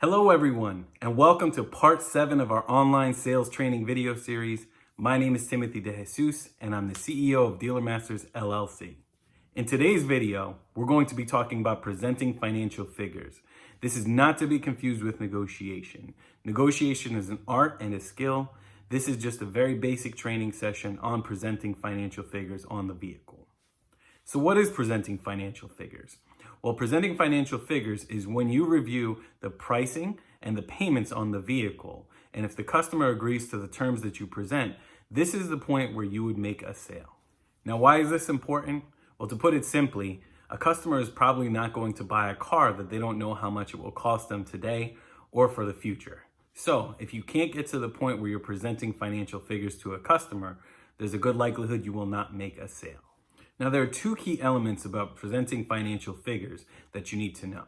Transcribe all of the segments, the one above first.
Hello everyone, and welcome to part 7 of our online sales training video series. My name is Timothy DeJesus, and I'm the CEO of Dealer Masters LLC. In today's video, we're going to be talking about presenting financial figures. This is not to be confused with negotiation. Negotiation is an art and a skill. This is just a very basic training session on presenting financial figures on the vehicle. So what is presenting financial figures? Well, presenting financial figures is when you review the pricing and the payments on the vehicle. And if the customer agrees to the terms that you present, this is the point where you would make a sale. Now, why is this important? Well, to put it simply, a customer is probably not going to buy a car that they don't know how much it will cost them today or for the future. So if you can't get to the point where you're presenting financial figures to a customer, there's a good likelihood you will not make a sale. Now, there are two key elements about presenting financial figures that you need to know.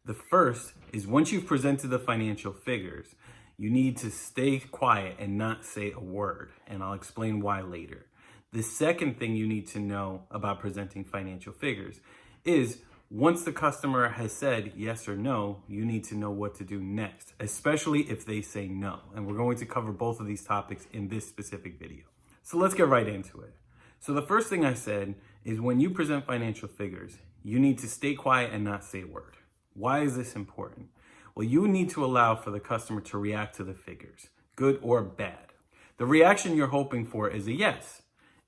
The first is once you've presented the financial figures, you need to stay quiet and not say a word, and I'll explain why later. The second thing you need to know about presenting financial figures is once the customer has said yes or no, you need to know what to do next, especially if they say no. And we're going to cover both of these topics in this specific video. So let's get right into it. So the first thing I said is when you present financial figures, you need to stay quiet and not say a word. Why is this important? Well, you need to allow for the customer to react to the figures, good or bad. The reaction you're hoping for is a yes.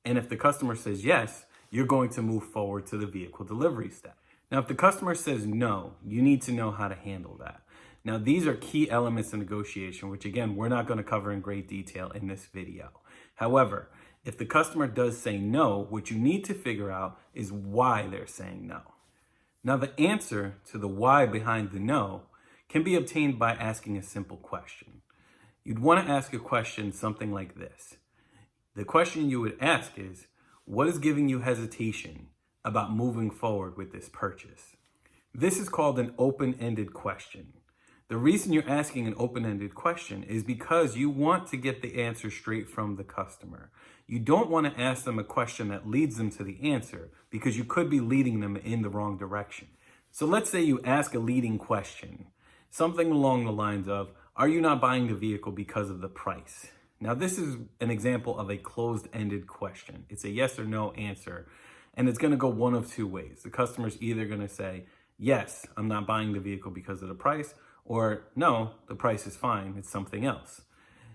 And if the customer says yes, you're going to move forward to the vehicle delivery step. Now, if the customer says no, you need to know how to handle that. Now, these are key elements in negotiation, which again, we're not going to cover in great detail in this video. However, if the customer does say no, what you need to figure out is why they're saying no. Now, the answer to the why behind the no can be obtained by asking a simple question. You'd want to ask a question something like this. The question you would ask is, what is giving you hesitation about moving forward with this purchase? This is called an open-ended question. The reason you're asking an open-ended question is because you want to get the answer straight from the customer. You don't want to ask them a question that leads them to the answer because you could be leading them in the wrong direction. So let's say you ask a leading question, something along the lines of, are you not buying the vehicle because of the price? Now, this is an example of a closed-ended question. It's a yes or no answer, and it's going to go one of two ways. The customer's either going to say, yes, I'm not buying the vehicle because of the price, or no, the price is fine, it's something else.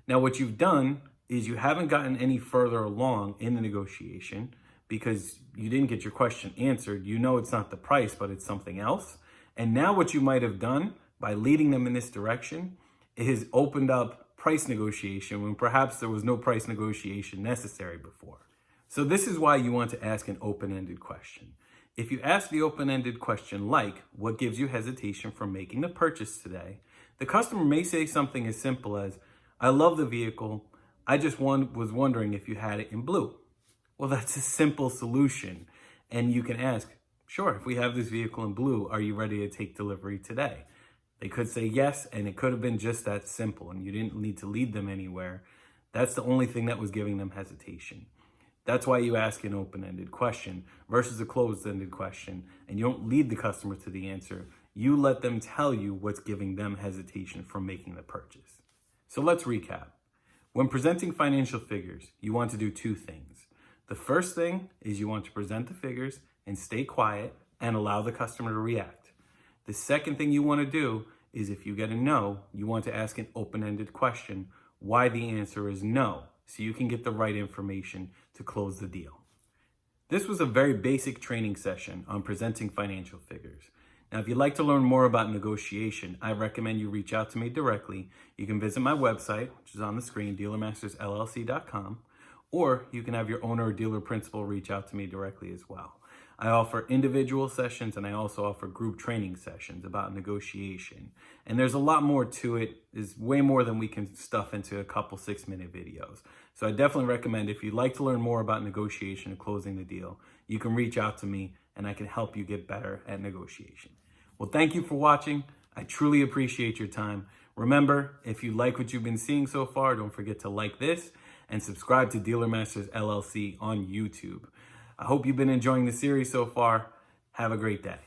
Now, what you've done is you haven't gotten any further along in the negotiation because you didn't get your question answered. You know it's not the price, but it's something else. And now what you might have done by leading them in this direction is opened up price negotiation when perhaps there was no price negotiation necessary before. So this is why you want to ask an open-ended question. If you ask the open-ended question like, what gives you hesitation from making the purchase today? The customer may say something as simple as, I love the vehicle, I just was wondering if you had it in blue. Well, that's a simple solution. And you can ask, sure, if we have this vehicle in blue, are you ready to take delivery today? They could say yes, and it could have been just that simple, and you didn't need to lead them anywhere. That's the only thing that was giving them hesitation. That's why you ask an open-ended question versus a closed-ended question, and you don't lead the customer to the answer. You let them tell you what's giving them hesitation from making the purchase. So let's recap. When presenting financial figures, you want to do two things. The first thing is you want to present the figures and stay quiet and allow the customer to react. The second thing you want to do is if you get a no, you want to ask an open-ended question why the answer is no, so you can get the right information to close the deal. This was a very basic training session on presenting financial figures. Now, if you'd like to learn more about negotiation, I recommend you reach out to me directly. You can visit my website, which is on the screen, dealermastersllc.com, or you can have your owner or dealer principal reach out to me directly as well. I offer individual sessions and I also offer group training sessions about negotiation. And there's a lot more to it. There's way more than we can stuff into a couple 6-minute videos. So I definitely recommend if you'd like to learn more about negotiation and closing the deal, you can reach out to me and I can help you get better at negotiation. Well, thank you for watching. I truly appreciate your time. Remember, if you like what you've been seeing so far, don't forget to like this and subscribe to Dealer Masters LLC on YouTube. I hope you've been enjoying the series so far. Have a great day.